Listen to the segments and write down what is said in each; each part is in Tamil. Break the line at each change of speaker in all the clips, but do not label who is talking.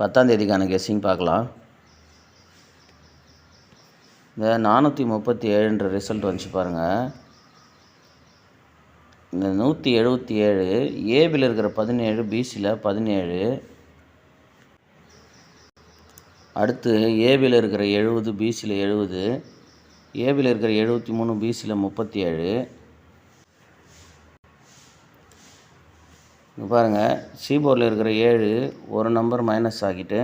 10ஆம் தேதிக்கான கெஸ்ஸிங் பார்க்கலாம். இந்த 437 ரிசல்ட் வந்துச்சு பாருங்கள். இந்த 177 ஏபியில் இருக்கிற 17, பிசியில் 17, அடுத்து ஏபியில் இருக்கிற 70, பிசியில் 70, ஏபியில் இருக்கிற 73, பிசியில் 37. இங்கே பாருங்கள், சி போர்டில் இருக்கிற 7 ஒரு நம்பர் மைனஸ் ஆகிட்டு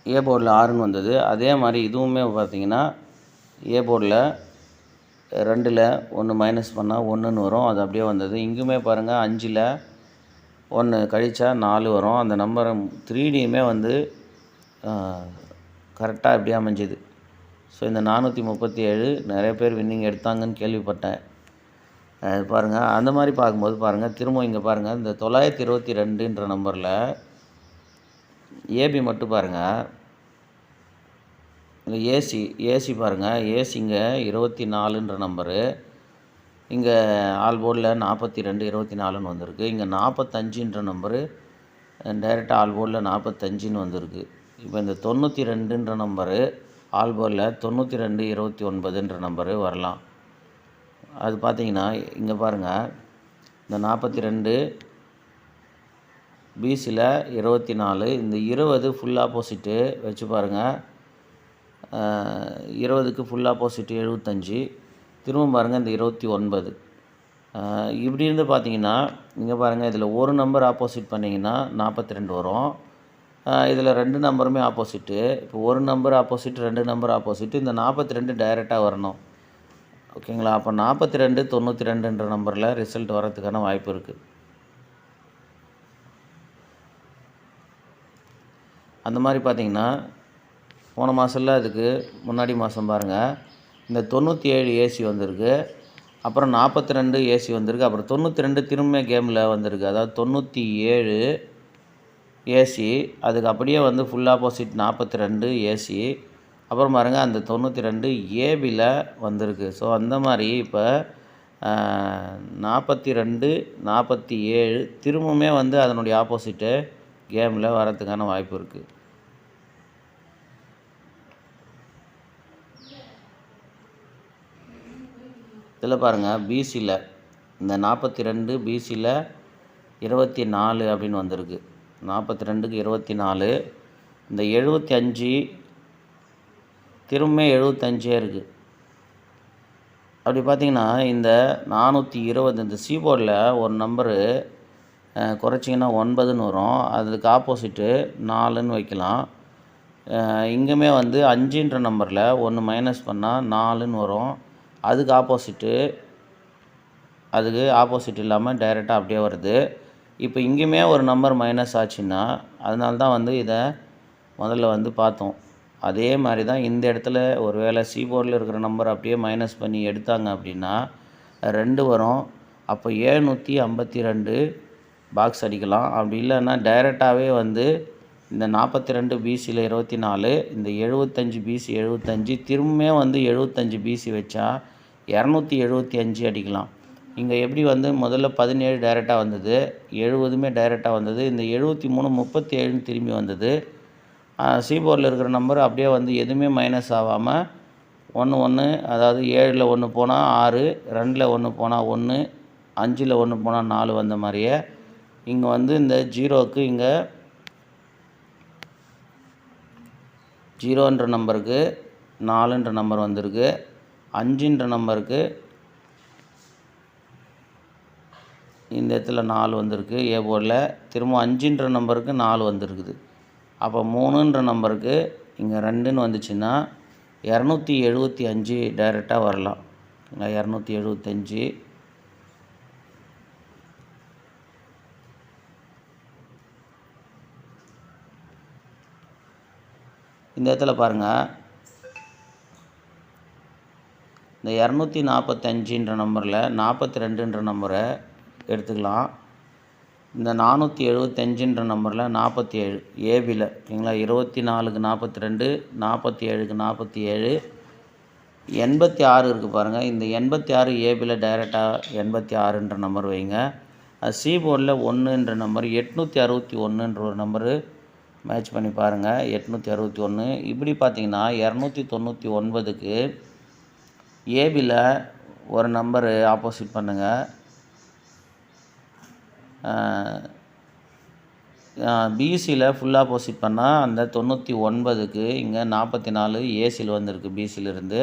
ஏ போர்டில் 6ன்னு வந்தது. அதே மாதிரி இதுவுமே பார்த்திங்கன்னா ஏ போர்டில் 2ல் 1 மைனஸ் பண்ணால் 1ன்னு வரும், அது அப்படியே வந்தது. இங்குமே பாருங்கள் 5ல் 1 கழித்தா 4 வரும். அந்த நம்பரை 3Dயுமே வந்து கரெக்டாக இப்படியே அமைஞ்சுது. ஸோ இந்த 437 நிறைய பேர் வின்னிங் எடுத்தாங்கன்னு கேள்விப்பட்டேன். அது பாருங்கள், அந்த மாதிரி பார்க்கும்போது பாருங்கள், திரும்ப இங்கே பாருங்கள், இந்த 922ன்ற நம்பரில் ஏபி மட்டும் பாருங்கள். இந்த ஏசி பாருங்கள், ஏசி இங்கே 24ன்ற நம்பரு, இங்கே ஆல் போர்டில் 42, 24ன்னு வந்திருக்கு. இங்கே 45ன்ற நம்பரு டைரெக்டாக ஆல் போர்டில் 45ன்னு வந்திருக்கு. இப்போ இந்த 92ன்ற நம்பரு ஆல் போர்டில் 92, 29ன்ற நம்பரு வரலாம். அது பார்த்தீங்கன்னா இங்கே பாருங்கள், இந்த 42 பிசியில் 24, இந்த 20 ஃபுல் ஆப்போசிட்டு வச்சு பாருங்கள். 20க்கு ஃபுல் ஆப்போசிட்டு 75, திரும்ப பாருங்கள் இந்த 29. இப்படி இருந்து பார்த்தீங்கன்னா இங்கே பாருங்கள், இதில் ஒரு நம்பர் ஆப்போசிட் பண்ணிங்கன்னா 42 வரும். இதில் 2 நம்பருமே ஆப்போசிட்டு. இப்போ ஒரு நம்பர் ஆப்போசிட், 2 நம்பர் ஆப்போசிட்டு, இந்த 42 டைரெக்டாக வரணும். ஓகேங்களா? அப்போ 42, 92ன்ற நம்பரில் ரிசல்ட் வரதுக்கான வாய்ப்பு இருக்குது. அந்த மாதிரி பார்த்திங்கன்னா போன மாதம்ல அதுக்கு முன்னாடி மாதம் பாருங்கள், இந்த 97 ஏசி வந்திருக்கு, அப்புறம் 42 ஏசி வந்திருக்கு, அப்புறம் 92 திரும்ப கேமில் வந்திருக்கு. அதாவது 97 ஏசி, அதுக்கு அப்படியே வந்து ஃபுல் ஆப்போசிட் 42 ஏசி, அப்புறம் பாருங்கள் அந்த 92 ஏபியில் வந்திருக்கு. ஸோ அந்த மாதிரி இப்போ 42, 47 திரும்பவுமே வந்து அதனுடைய ஆப்போசிட்டு கேமில் வரதுக்கான வாய்ப்பு இருக்குது. இதில் பாருங்கள், பிசியில் இந்த 42 பிசியில் 24 அப்படின்னு வந்திருக்கு. 42க்கு 24, இந்த 75 திரும்ப 75 இருக்குது. அப்படி பார்த்திங்கன்னா இந்த 420 இந்த சி போர்டில் ஒரு நம்பரு குறைச்சிங்கன்னா 9ன்னு வரும், அதுக்கு ஆப்போசிட்டு 4ன்னு வைக்கலாம். இங்கேயுமே வந்து 5ன்ற நம்பரில் 1 மைனஸ் பண்ணால் 4ன்னு வரும், அதுக்கு ஆப்போசிட் இல்லாமல் டைரெக்டாக அப்படியே வருது. இப்போ இங்கேயுமே ஒரு நம்பர் மைனஸ் ஆச்சுன்னா அதனால தான் வந்து இதை முதல்ல வந்து பார்த்தோம். அதே மாதிரி தான் இந்த இடத்துல ஒரு வேளை சி போர்டில் இருக்கிற நம்பர் அப்படியே மைனஸ் பண்ணி எடுத்தாங்க அப்படின்னா 2 வரும். அப்போ 752 பாக்ஸ் அடிக்கலாம். அப்படி இல்லைன்னா டைரெக்டாகவே வந்து இந்த 42 பிசியில் 24, இந்த 75 பிசி 75 திரும்ப வந்து 75 பிசி வச்சா 275 அடிக்கலாம். இங்கே எப்படி வந்து முதல்ல 17 டைரெக்டாக வந்தது, 70மே டைரெக்டாக வந்தது, இந்த 73 37ன்னு திரும்பி வந்தது. சி போர்டில் இருக்கிற நம்பர் அப்படியே வந்து எதுவுமே மைனஸ் ஆகாமல் 1, அதாவது 7ல் 1 போனால் 6, 2ல் 1 போனால் 1, 5ல் 1 போனால் 4 வந்த மாதிரியே இங்கே வந்து இந்த 0க்கு இங்கே 0ன்ற நம்பருக்கு 4ன்ற நம்பர் வந்திருக்கு, 5ன்ற நம்பருக்கு இந்த இடத்துல 4 வந்திருக்கு ஏ போர்டில், திரும்ப 5ன்ற நம்பருக்கு 4 வந்திருக்குது. அப்போ 3ன்ற நம்பருக்கு இங்கே 2ன்னு வந்துச்சுன்னா 275 டைரெக்டாக வரலாம். 275. இந்த இடத்துல பாருங்கள், இந்த 245ன்ற நம்பரில் 42ன்ற நம்பரை எடுத்துக்கலாம். இந்த 475ன்ற நம்பரில் 47 ஏபியில், ஓகேங்களா? 24க்கு 42, 47க்கு 47, 86 இருக்குது பாருங்கள். இந்த 86 ஏபியில் டைரெக்டாக 86ன்ற நம்பர் வைங்க. சி போர்டில் 1ன்ற நம்பர் 861ன்ற ஒரு நம்பரு மேட்ச் பண்ணி பாருங்கள். 861 இப்படி பார்த்தீங்கன்னா 299க்கு ஏபியில் ஒரு நம்பரு ஆப்போசிட் பண்ணுங்கள். பிசியில் ஃபுல் ஆப்போசிட் பண்ணால் அந்த 99க்கு இங்கே 44 ஏசியில் வந்திருக்கு பிசியிலிருந்து.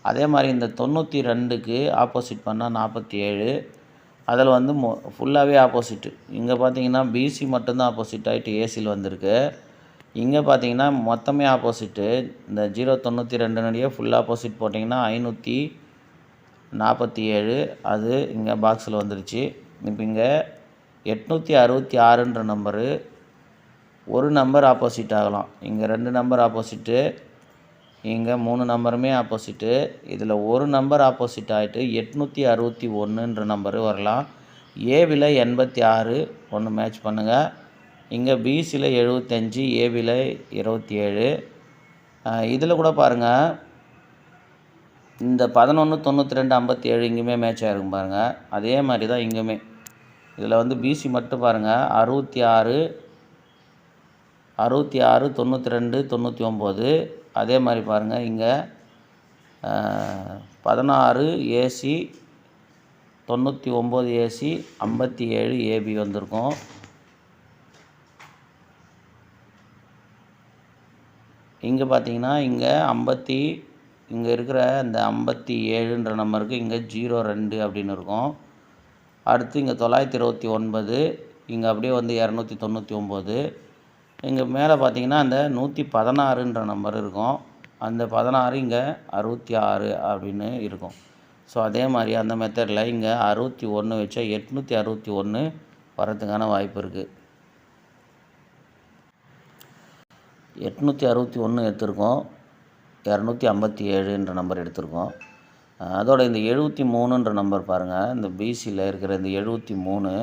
அதே மாதிரி இந்த 92க்கு ஆப்போசிட் பண்ணால் 47. அதில் வந்து ஃபுல்லாகவே ஆப்போசிட்டு. இங்கே பார்த்தீங்கன்னா பிசி மட்டும்தான் ஆப்போசிட் ஆகிட்டு ஏசியில் வந்திருக்கு. இங்கே பார்த்தீங்கன்னா மொத்தமே ஆப்போசிட்டு. இந்த 092 ஃபுல் ஆப்போசிட் போட்டிங்கன்னா 547 அது இங்கே பாக்ஸில் வந்துருச்சு. இப்போ இங்கே 866ன்ற நம்பரு ஒரு நம்பர் ஆப்போசிட் ஆகலாம். இங்கே 2 நம்பர் ஆப்போசிட்டு, இங்கே 3 நம்பருமே ஆப்போசிட்டு. இதில் ஒரு நம்பர் ஆப்போசிட் ஆகிட்டு 861ன்ற நம்பரு வரலாம். ஏபியில் 86 ஒன்று மேட்ச் பண்ணுங்கள். இங்கே பிசியில் 75, ஏபியில் 27. இதில் கூட பாருங்கள், இந்த 11, 92, 57 இங்கேயுமே மேட்ச் ஆகிருக்கும் பாருங்கள். அதே மாதிரி தான் இங்கேயுமே. இதில் வந்து பிசி மட்டும் பாருங்கள், 66, 92, 99. அதே மாதிரி பாருங்கள் இங்கே 16 ஏசி, 99 ஏசி, 57 ஏபி வந்திருக்கும். இங்கே பார்த்தீங்கன்னா இங்கே இங்கே இருக்கிற இந்த 57ன்ற நம்பருக்கு இங்கே 02 அப்படின்னு இருக்கும். அடுத்து இங்கே 929, இங்கே அப்படியே வந்து 299. இங்கே மேலே பார்த்தீங்கன்னா அந்த 116ன்ற நம்பர் இருக்கும். அந்த 16 இங்கே 66 அப்படின்னு இருக்கும். ஸோ அதே மாதிரி அந்த மெத்தடில் இங்கே 61 வச்சா 861 வரதுக்கான வாய்ப்பு இருக்குது. 861 எடுத்திருக்கோம், 257ன்ற நம்பர் எடுத்திருக்கோம். அதோட இந்த 73ன்ற நம்பர் பாருங்கள், இந்த பிசியில் இருக்கிற இந்த 73,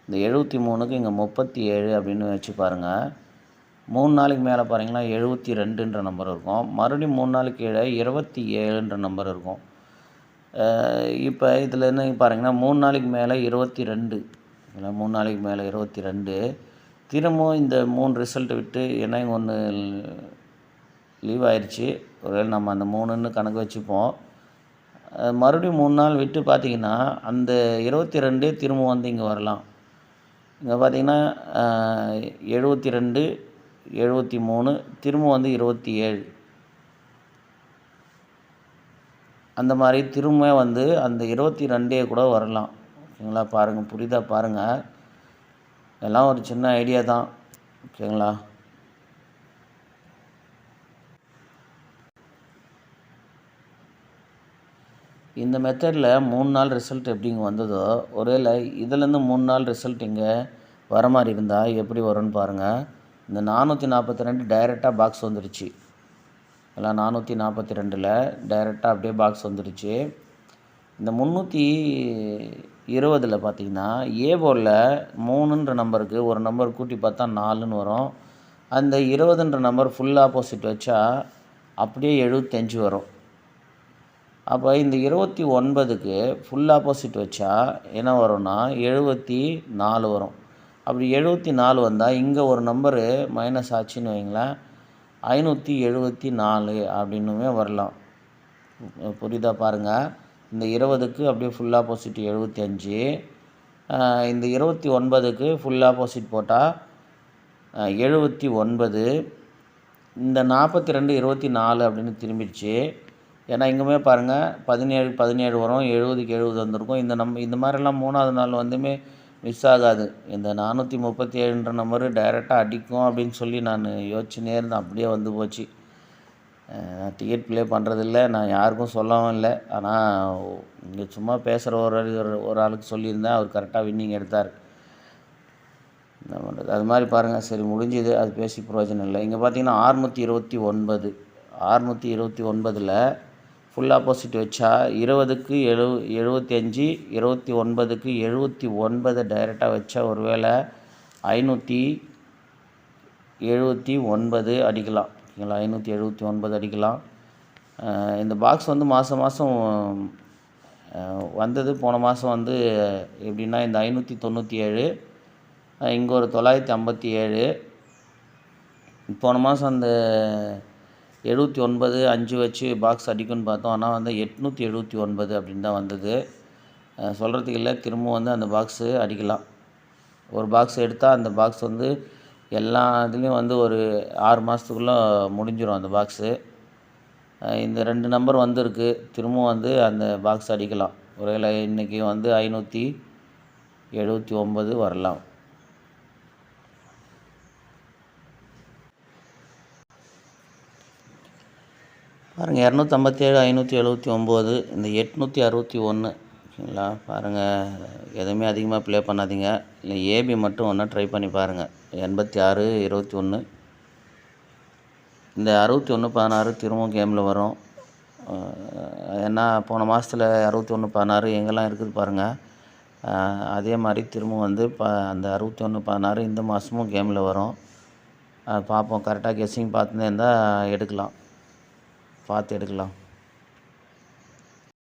இந்த 73க்கு இங்கே 37 அப்படின்னு வச்சு பாருங்கள். 3 நாளைக்கு மேலே பாருங்கன்னா 72ன்ற நம்பர் இருக்கும். மறுபடியும் 3 நாளைக்கு கீழே 27ன்ற நம்பர் இருக்கும். இப்போ இதில் என்ன பாருங்கன்னா 3 நாளைக்கு மேலே 22, இல்லை 3 நாளைக்கு மேலே 22. திரும்பவும் இந்த 3 ரிசல்ட்டை விட்டு ஏன்னா இங்கே ஒன்று லீவ் ஆயிடுச்சு, ஒருவேளை நம்ம அந்த 3ன்னு கணக்கு வச்சுப்போம். மறுபடியும் 3 நாள் விட்டு பார்த்திங்கன்னா அந்த 22 திரும்ப வந்து இங்கே வரலாம். இங்கே பார்த்திங்கன்னா 72, 73 திரும்ப வந்து 27. அந்த மாதிரி திரும்ப வந்து அந்த 22 கூட வரலாம். ஓகேங்களா? பாருங்கள், புரியுதா பாருங்கள். எல்லாம் ஒரு சின்ன ஐடியா தான். ஓகேங்களா? இந்த மெத்தடில் 3 நாள் ரிசல்ட் எப்படி இங்கே வந்ததோ, ஒருவேளை இதிலேருந்து 3 நாள் ரிசல்ட் இங்கே வர மாதிரி இருந்தால் எப்படி வரும்னு பாருங்கள். இந்த 442 டைரெக்டாக பாக்ஸ் வந்துருச்சு. எல்லாம் 442ல் டைரெக்டாக அப்படியே பாக்ஸ் வந்துருச்சு. இந்த 320ல் பார்த்திங்கன்னா ஏ போர்டில் 3ன்ற நம்பருக்கு ஒரு நம்பர் கூட்டி பார்த்தா 4ன்னு வரும். அந்த 20ன்ற நம்பர் ஃபுல் ஆப்போசிட் வச்சா அப்படியே 75 வரும். அப்போ இந்த 29க்கு ஃபுல் ஆப்போசிட் வச்சா என்ன வரும்னா 74 வரும். அப்படி 74 வந்தால் இங்கே ஒரு நம்பரு மைனஸ் ஆச்சுன்னு வைங்களேன், 574 அப்படின்னுமே வரலாம். புரியுதா பாருங்கள். இந்த 20க்கு அப்படியே ஃபுல் ஆப்போசிட் 75, இந்த 29க்கு ஃபுல் ஆப்போசிட் போட்டால் 79, இந்த 42 24 அப்படின்னு திரும்பிடுச்சு. ஏன்னா இங்குமே பாருங்கள் 17 வரும், 70க்கு 70 வந்திருக்கும். இந்த மாதிரிலாம் 3ஆவது நாள் வந்துமே மிஸ் ஆகாது. இந்த 437ன்ற நம்பரு டைரெக்டாக அடிக்கும் அப்படின்னு சொல்லி நான் யோசிச்சுனே இருந்தேன். அப்படியே வந்து போச்சு. டிக்கெட் ப்ளே பண்ணுறதில்ல, நான் யாருக்கும் சொல்லவும் இல்லை. ஆனால் இங்கே சும்மா பேசுகிற ஒரு ஆளுக்கு சொல்லியிருந்தேன், அவர் கரெக்டாக வின்னிங் எடுத்தார். என்ன பண்ணுறது, அது மாதிரி பாருங்கள். சரி, முடிஞ்சுது, அது பேசி பிரயோஜனம் இல்லை. இங்கே பார்த்தீங்கன்னா 629, 629ல் ஃபுல் ஆப்போசிட் வச்சா 20க்கு 75, 29க்கு 79 டைரெக்டாக வச்சா ஒருவேளை 579 அடிக்கலாம். ஓகேங்களா? 579 அடிக்கலாம். இந்த பாக்ஸ் வந்து மாதம் வந்தது போன மாதம் வந்து எப்படின்னா இந்த 597, இங்கே ஒரு 957. போன மாதம் அந்த 79 5 வச்சு பாக்ஸ் அடிக்கும்னு பார்த்தோம். ஆனால் வந்து 879 அப்படின்னு தான் வந்தது. சொல்கிறதுக்கு இல்லை, திரும்பவும் வந்து அந்த பாக்ஸு அடிக்கலாம். ஒரு பாக்ஸ் எடுத்தால் அந்த பாக்ஸ் வந்து எல்லா இதுலேயும் வந்து ஒரு 6 மாதத்துக்குள்ளே முடிஞ்சிடும் அந்த பாக்ஸு. இந்த 2 நம்பர் வந்திருக்கு, திரும்பவும் வந்து அந்த பாக்ஸ் அடிக்கலாம். ஒருவேளை இன்றைக்கி வந்து 579 வரலாம். பாருங்கள் 257, 579, இந்த 861. ஓகேங்களா? பாருங்கள், எதுவுமே அதிகமாக ப்ளே பண்ணாதீங்க. இல்லை ஏபி மட்டும் ஒன்றா ட்ரை பண்ணி பாருங்கள். 86, 21. இந்த 61, 16 திரும்பவும் கேமில் வரும். ஏன்னா போன மாதத்தில் 61, 16 எங்கெல்லாம் இருக்குது பாருங்கள். அதே மாதிரி திரும்பவும் வந்து அந்த 61, 16 இந்த மாதமும் கேமில் வரும். பார்ப்போம், கரெக்டாக கெஸ்ஸிங் பார்த்துன்னு இருந்தால் எடுக்கலாம், பார்த்து எடுக்கலாம்.